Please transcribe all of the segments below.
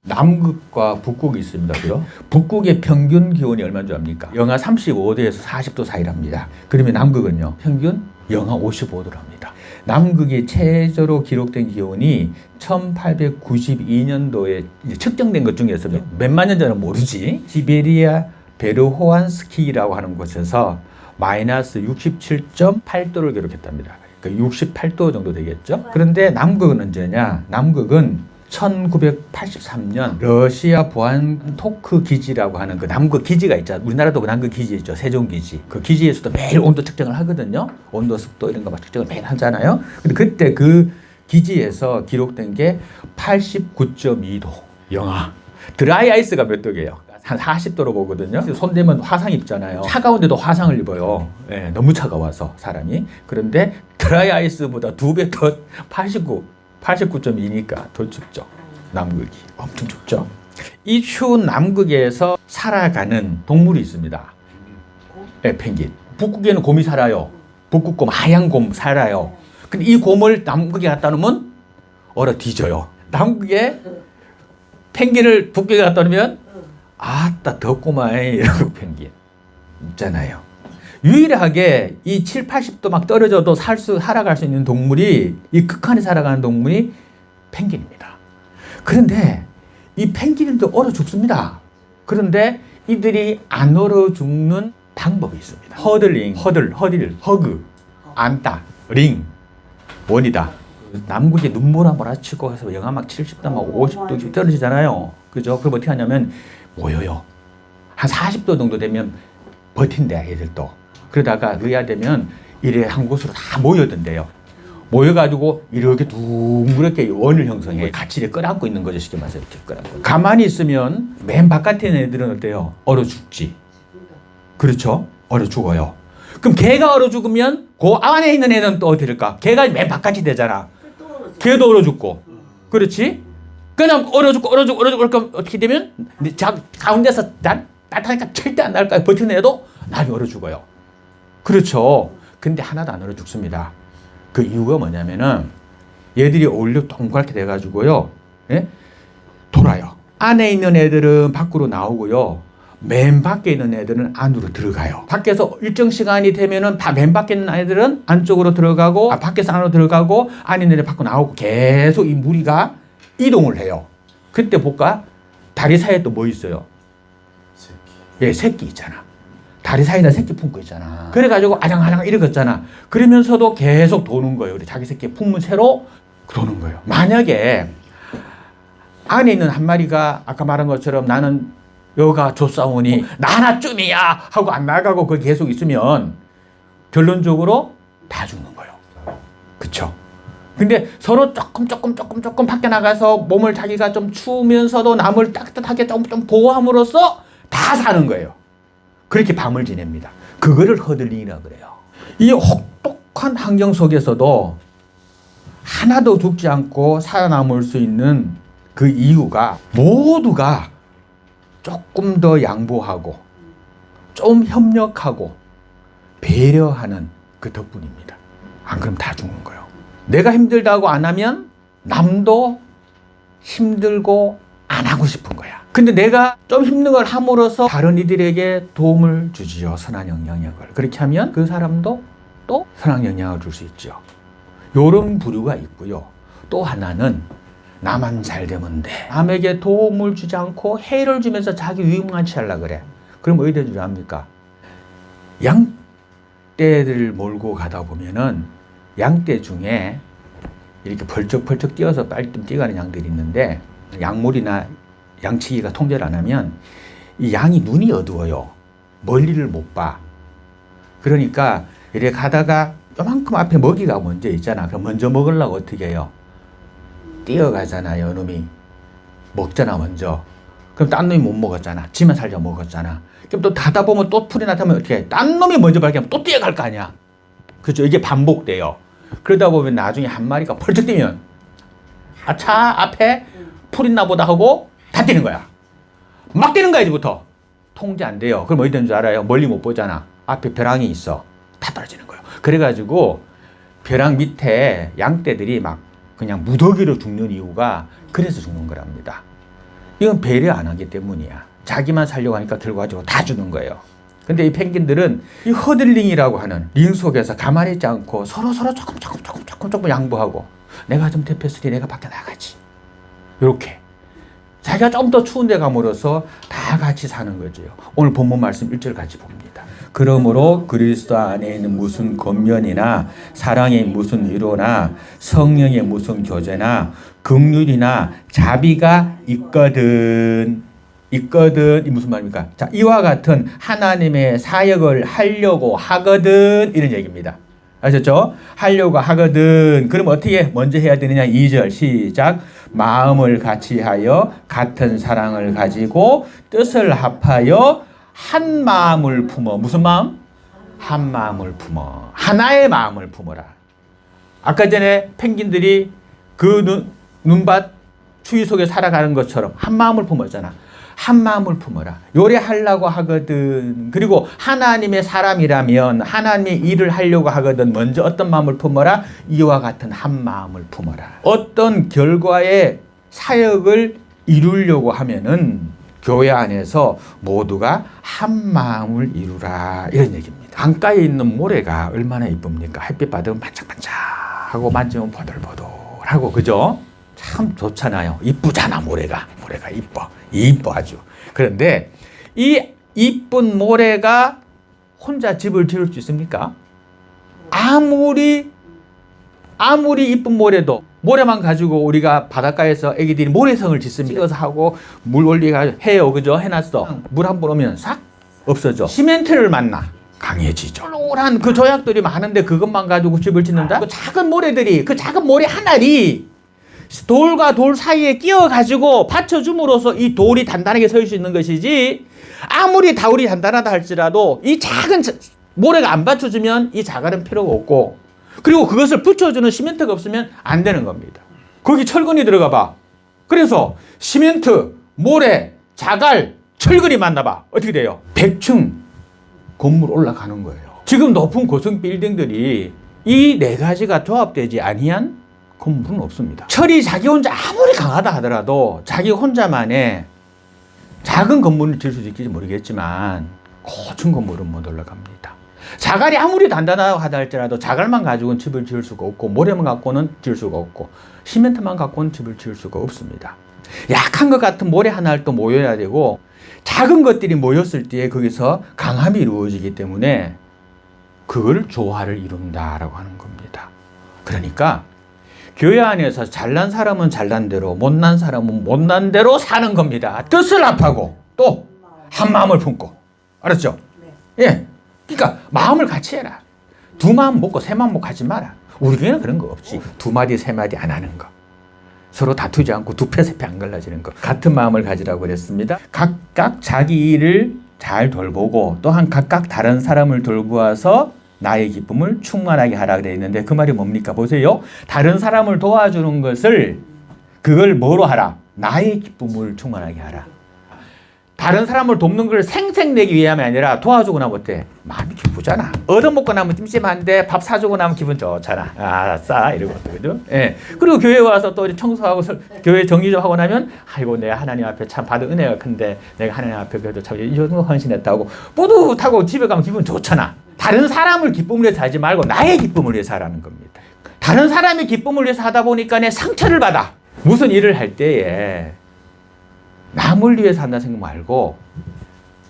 남극과 북극이 있습니다. 그죠? 북극의 평균 기온이 얼마인 줄 압니까? 영하 35도에서 40도 사이랍니다. 그러면 남극은요, 평균 영하 55도랍니다. 남극이 최저로 기록된 기온이 1892년도에 측정된 것 중에서 몇만 년 전은 모르지. 시베리아 베르호안스키라고 하는 곳에서 마이너스 67.8도를 기록했답니다. 그러니까 68도 정도 되겠죠. 그런데 남극은 언제냐? 남극은 1983년 러시아 보안토크 기지라고 하는 그 남극 기지가 있잖아요. 우리나라도 그 남극 기지 있죠. 세종기지. 그 기지에서도 매일 온도 측정을 하거든요. 온도, 습도 이런 거 막 측정을 매일 하잖아요. 근데 그때 그 기지에서 기록된 게 89.2도 영하. 드라이 아이스가 몇 도게요? 한 40도로 보거든요. 손 대면 화상 입잖아요. 차가운데도 화상을 입어요. 네, 너무 차가워서 사람이. 그런데 드라이 아이스보다 2배 더 89.2니까 더 춥죠. 남극이 엄청 춥죠. 이 추운 남극에서 살아가는 동물이 있습니다. 네, 펭귄. 북극에는 곰이 살아요. 북극곰, 하얀 곰 살아요. 근데 이 곰을 남극에 갖다 놓으면 얼어 뒤져요. 남극에 펭귄을 북극에 갖다 놓으면 아따 덥구만 이러고 펭귄 있잖아요. 유일하게 이 7, 80도 막 떨어져도 살아갈 수 있는 동물이, 이 극한에 살아가는 동물이 펭귄입니다. 그런데 이 펭귄들도 얼어 죽습니다. 그런데 이들이 안 얼어 죽는 방법이 있습니다. 허들링, 허그, 안다, 링, 원이다. 남극에 눈보라 몰아치고 해서 영하 막 70도, 막 50도 떨어지잖아요. 그죠? 그럼 어떻게 하냐면 모여요. 한 40도 정도 되면 버틴대, 애들도. 그러다가 의야 되면 이래 한 곳으로 다 모여든대요. 모여가지고 이렇게 둥그렇게 원을 형성해. 같이 이렇게 끌어안고 있는 거죠. 쉽게 말해서 이렇게 끌어안고. 가만히 있으면 맨 바깥에 있는 애들은 어때요? 얼어 죽지. 그렇죠? 얼어 죽어요. 그럼 걔가 얼어 죽으면 그 안에 있는 애는 또 어떻게 될까? 걔가 맨 바깥이 되잖아. 걔도 얼어 죽고. 그렇지? 그냥 얼어 죽고 그럼 어떻게 되면 가운데서 따뜻하니까 절대 안 나올까요? 버티는 애도 나중에 얼어 죽어요. 그렇죠. 근데 하나도 안 얼어 죽습니다. 그 이유가 뭐냐면은 얘들이 어울려 동그랗게 돼가지고요. 예? 돌아요. 안에 있는 애들은 밖으로 나오고요. 맨 밖에 있는 애들은 안으로 들어가요. 밖에서 일정 시간이 되면은 맨 밖에 있는 애들은 안쪽으로 들어가고, 밖에서 안으로 들어가고, 안에 있는 애들 밖으로 나오고, 계속 이 무리가 이동을 해요. 그때 볼까? 다리 사이에 또 뭐 있어요? 새끼. 예, 새끼 있잖아. 다리 사이에다 새끼 품고 있잖아. 그래가지고 아장아장 이러겠잖아. 그러면서도 계속 도는 거예요. 우리 자기 새끼 품은 새로 도는 거예요. 만약에 안에 있는 한 마리가 아까 말한 것처럼 나는 여가 조싸우니 나 하나쯤이야 하고 안 나가고 거기 계속 있으면 결론적으로 다 죽는 거예요. 그쵸? 근데 서로 조금 밖에 나가서 몸을 자기가 좀 추우면서도 남을 따뜻하게 좀 보호함으로써 다 사는 거예요. 그렇게 밤을 지냅니다. 그거를 허들링이라고 그래요. 이 혹독한 환경 속에서도 하나도 죽지 않고 살아남을 수 있는 그 이유가 모두가 조금 더 양보하고 좀 협력하고 배려하는 그 덕분입니다. 안 그럼 다 죽는 거예요. 내가 힘들다고 안 하면 남도 힘들고 안 하고 싶은 거야. 근데 내가 좀 힘든 걸 함으로써 다른 이들에게 도움을 주지요. 선한 영향력을. 그렇게 하면 그 사람도 또 선한 영향을 줄 수 있죠. 요런 부류가 있고요. 또 하나는 나만 잘 되면 돼. 남에게 도움을 주지 않고 해를 주면서 자기 유익만 취하려고 그래. 그럼 어디 되는 줄 압니까? 양떼를 몰고 가다 보면은 양떼 중에 이렇게 벌쩍벌쩍 뛰어서 빨리 뛰어가는 양들이 있는데, 양몰이나 양치기가 통제를 안 하면 이 양이 눈이 어두워요. 멀리를 못 봐. 그러니까 이렇게 가다가 요만큼 앞에 먹이가 먼저 있잖아. 그럼 먼저 먹으려고 어떻게 해요? 뛰어가잖아요. 놈이 먹잖아 먼저. 그럼 딴 놈이 못 먹었잖아. 지만 살자 먹었잖아. 그럼 또 가다 보면 또 풀이 나타나면 어떻게 해? 딴 놈이 먼저 발견하면 또 뛰어갈 거 아니야. 그렇죠? 이게 반복돼요. 그러다 보면 나중에 한 마리가 펄쩍 뛰면 아차 앞에 풀 있나 보다 하고 다 뛰는 거야. 막 뛰는 거야 이제부터. 통제 안 돼요. 그럼 어디 되는 줄 알아요? 멀리 못 보잖아. 앞에 벼랑이 있어. 다 떨어지는 거예요. 그래가지고 벼랑 밑에 양떼들이 막 그냥 무더기로 죽는 이유가 그래서 죽는 거랍니다. 이건 배려 안 하기 때문이야. 자기만 살려고 하니까 결과적으로 다 주는 거예요. 근데 이 펭귄들은 이 허들링이라고 하는 링 속에서 가만히 있지 않고 서로 조금 양보하고 내가 좀 대표했으니 내가 밖에 나가지. 이렇게. 자기가 좀 더 추운 데 감으로써 다 같이 사는 거죠. 오늘 본문 말씀 1절 같이 봅니다. 그러므로 그리스도 안에 있는 무슨 권면이나 사랑의 무슨 위로나 성령의 무슨 교제나 긍휼이나 자비가 있거든. 이 무슨 말입니까? 자, 이와 같은 하나님의 사역을 하려고 하거든 이런 얘기입니다. 아셨죠? 하려고 하거든. 그럼 어떻게 먼저 해야 되느냐? 2절 시작. 마음을 같이 하여 같은 사랑을 가지고 뜻을 합하여 한 마음을 품어. 무슨 마음? 한 마음을 품어. 하나의 마음을 품어라. 아까 전에 펭귄들이 그 눈밭 추위 속에 살아가는 것처럼 한 마음을 품었잖아. 한 마음을 품어라. 요리하려고 하거든. 그리고 하나님의 사람이라면 하나님의 일을 하려고 하거든. 먼저 어떤 마음을 품어라? 이와 같은 한 마음을 품어라. 어떤 결과의 사역을 이루려고 하면은 교회 안에서 모두가 한 마음을 이루라. 이런 얘기입니다. 강가에 있는 모래가 얼마나 이쁩니까? 햇빛 받으면 반짝반짝하고 만지면 보들보들하고 그죠? 참 좋잖아요. 이쁘잖아 모래가 이뻐 아주. 그런데 이 이쁜 모래가 혼자 집을 지을 수 있습니까? 아무리 이쁜 모래도 모래만 가지고 우리가 바닷가에서 애기들이 모래성을 짓습니다. 찍어서 하고 물 올리가 해요. 그죠? 해놨어. 물 한 번 오면 싹 없어져. 시멘트를 만나 강해지죠. 노란 그 조약들이 많은데 그것만 가지고 집을 짓는다? 그 작은 모래들이 그 작은 모래 하나리 돌과 돌 사이에 끼어가지고 받쳐줌으로써 이 돌이 단단하게 설 수 있는 것이지 아무리 돌이 단단하다 할지라도 이 작은 모래가 안 받쳐주면 이 자갈은 필요가 없고 그리고 그것을 붙여주는 시멘트가 없으면 안 되는 겁니다. 거기 철근이 들어가 봐. 그래서 시멘트, 모래, 자갈, 철근이 만나봐. 어떻게 돼요? 100층 건물 올라가는 거예요. 지금 높은 고층 빌딩들이 이 네 가지가 조합되지 아니한 건물은 없습니다. 철이 자기 혼자 아무리 강하다 하더라도 자기 혼자만의 작은 건물을 지을 수 있을지 모르겠지만 고층 건물은 못 올라갑니다. 자갈이 아무리 단단하다 할지라도 자갈만 가지고는 집을 지을 수가 없고 모래만 갖고는 지을 수가 없고 시멘트만 갖고는 집을 지을 수가 없습니다. 약한 것 같은 모래 하나를 또 모여야 되고 작은 것들이 모였을 때 거기서 강함이 이루어지기 때문에 그걸 조화를 이룬다라고 하는 겁니다. 그러니까 교회 안에서 잘난 사람은 잘난 대로 못난 사람은 못난 대로 사는 겁니다. 뜻을 합하고 또 한 마음을 품고. 알았죠? 네. 예. 그러니까 마음을 같이 해라. 두 마음 먹고 세 마음 먹고 하지 마라. 우리 교회는 그런 거 없지. 두 마디 세 마디 안 하는 거. 서로 다투지 않고 두 패 세 패 안 갈라지는 거. 같은 마음을 가지라고 그랬습니다. 각각 자기 일을 잘 돌보고 또한 각각 다른 사람을 돌보아서 나의 기쁨을 충만하게 하라 그래 있는데 그 말이 뭡니까? 보세요. 다른 사람을 도와주는 것을 그걸 뭐로 하라? 나의 기쁨을 충만하게 하라. 다른 사람을 돕는 걸 생색내기 위함이 아니라 도와주고 나면 어때? 마음이 기쁘잖아. 얻어먹고 나면 찜찜한데 밥 사주고 나면 기분 좋잖아. 아싸 이러고 그죠? 예. 그리고 교회 와서 또 청소하고 교회 정리 좀 하고 나면 아이고 내가 하나님 앞에 참 받은 은혜가 큰데 내가 하나님 앞에 그래도 참 이 정도 헌신했다고 뿌듯하고 집에 가면 기분 좋잖아. 다른 사람을 기쁨을 위해서 하지 말고 나의 기쁨을 위해서 하라는 겁니다. 다른 사람의 기쁨을 위해서 하다 보니까 내 상처를 받아. 무슨 일을 할 때에 남을 위해서 한다는 생각 말고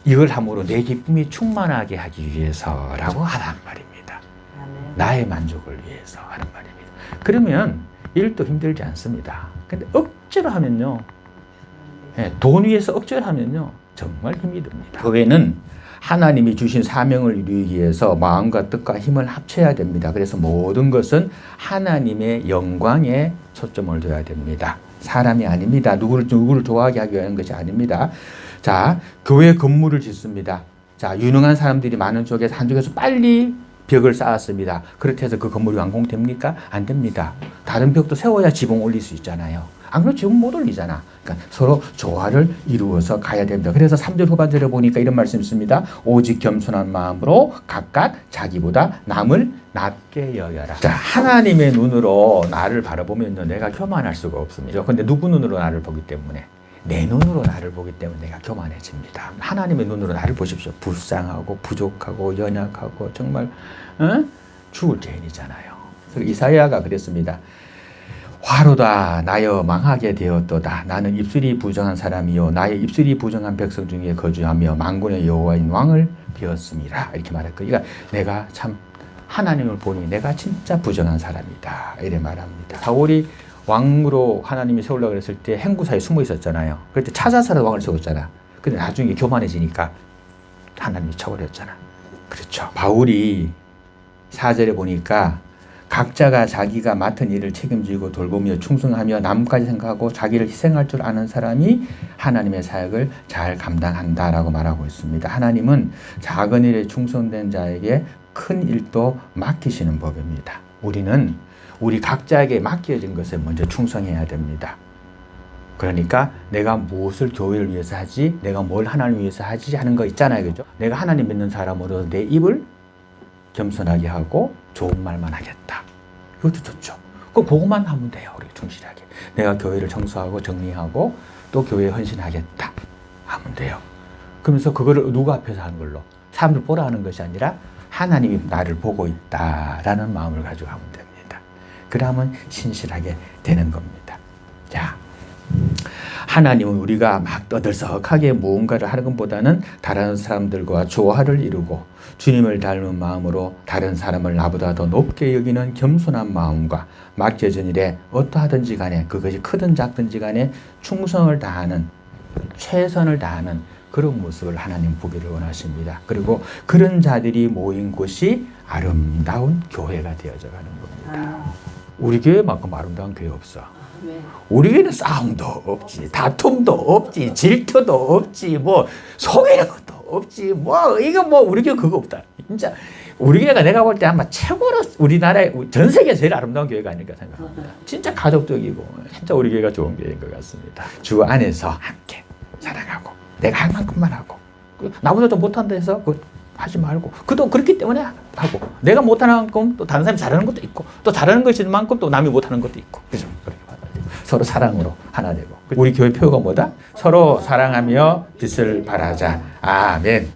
이걸 함으로 내 기쁨이 충만하게 하기 위해서라고 하란 말입니다. 나의 만족을 위해서 하는 말입니다. 그러면 일도 힘들지 않습니다. 근데 억지로 하면요. 돈 위해서 억지로 하면요. 정말 힘이 듭니다. 교회는 하나님이 주신 사명을 이루기 위해서 마음과 뜻과 힘을 합쳐야 됩니다. 그래서 모든 것은 하나님의 영광에 초점을 둬야 됩니다. 사람이 아닙니다. 누구를 좋아하게 하기 위한 것이 아닙니다. 자, 교회 건물을 짓습니다. 자, 유능한 사람들이 많은 쪽에서 한쪽에서 빨리 벽을 쌓았습니다. 그렇게 해서 그 건물이 완공됩니까? 안 됩니다. 다른 벽도 세워야 지붕 올릴 수 있잖아요. 안 그러면 지붕 못 올리잖아. 그러니까 서로 조화를 이루어서 가야 됩니다. 그래서 3절 후반절에 보니까 이런 말씀이 있습니다. 오직 겸손한 마음으로 각각 자기보다 남을 낮게 여겨라. 자, 하나님의 눈으로 나를 바라보면요, 내가 교만할 수가 없습니다. 근데 누구 눈으로 나를 보기 때문에 내 눈으로 나를 보기 때문에 내가 교만해집니다. 하나님의 눈으로 나를 보십시오. 불쌍하고 부족하고 연약하고 정말 죽을 죄인이잖아요. 그래서 이사야가 그랬습니다. 화로다 나여 망하게 되었도다. 나는 입술이 부정한 사람이요 나의 입술이 부정한 백성 중에 거주하며 만군의 여호와인 왕을 비었음이라. 이렇게 말했거든요. 그러니까 내가 참 하나님을 보니 내가 진짜 부정한 사람이다. 이래 말합니다. 사울이 왕으로 하나님이 세우려고 했을 때 행구사에 숨어 있었잖아요. 그럴 때 찾아서라도 왕을 세웠잖아. 근데 나중에 교만해지니까 하나님이 처벌했잖아. 그렇죠. 바울이 4절에 보니까 각자가 자기가 맡은 일을 책임지고 돌보며 충성하며 남까지 생각하고 자기를 희생할 줄 아는 사람이 하나님의 사역을 잘 감당한다라고 말하고 있습니다. 하나님은 작은 일에 충성된 자에게 큰 일도 맡기시는 법입니다. 우리는 우리 각자에게 맡겨진 것에 먼저 충성해야 됩니다. 그러니까 내가 무엇을 교회를 위해서 하지, 내가 뭘 하나님을 위해서 하지 하는 거 있잖아요. 그죠? 내가 하나님 믿는 사람으로 내 입을 겸손하게 하고 좋은 말만 하겠다. 이것도 좋죠. 그거만 하면 돼요. 우리 충실하게. 내가 교회를 청소하고 정리하고 또 교회에 헌신하겠다 하면 돼요. 그러면서 그거를 누구 앞에서 하는 걸로 사람들 보라 하는 것이 아니라 하나님이 나를 보고 있다라는 마음을 가지고 하면 됩니다. 그러면 신실하게 되는 겁니다. 자, 하나님은 우리가 막 떠들썩하게 무언가를 하는 것보다는 다른 사람들과 조화를 이루고 주님을 닮은 마음으로 다른 사람을 나보다 더 높게 여기는 겸손한 마음과 맡겨진 일에 어떠하든지 간에 그것이 크든 작든지 간에 충성을 다하는 최선을 다하는 그런 모습을 하나님 보기를 원하십니다. 그리고 그런 자들이 모인 곳이 아름다운 교회가 되어져 가는 겁니다. 우리 교회만큼 아름다운 교회 없어. 우리 교회는 싸움도 없지, 다툼도 없지, 질투도 없지, 뭐 속이는 것도 없지, 뭐 이거 뭐 우리 교회 그거 없다. 진짜 우리 교회가 내가 볼 때 아마 최고로 우리나라의 전 세계 제일 아름다운 교회가 아닐까 생각합니다. 진짜 가족적이고 진짜 우리 교회가 좋은 교회인 것 같습니다. 주 안에서 함께 사랑하고 내가 할 만큼만 하고 나보다 좀 못한다 해서 하지 말고 그도 그렇기 때문에 하고 내가 못하는 만큼 또 다른 사람이 잘하는 것도 있고 또 잘하는 것인 만큼 또 남이 못하는 것도 있고 그죠? 그렇게 받아들이고 서로 사랑으로 하나 되고 우리 교회 표가 뭐다? 서로 사랑하며 빛을 발하자. 아멘.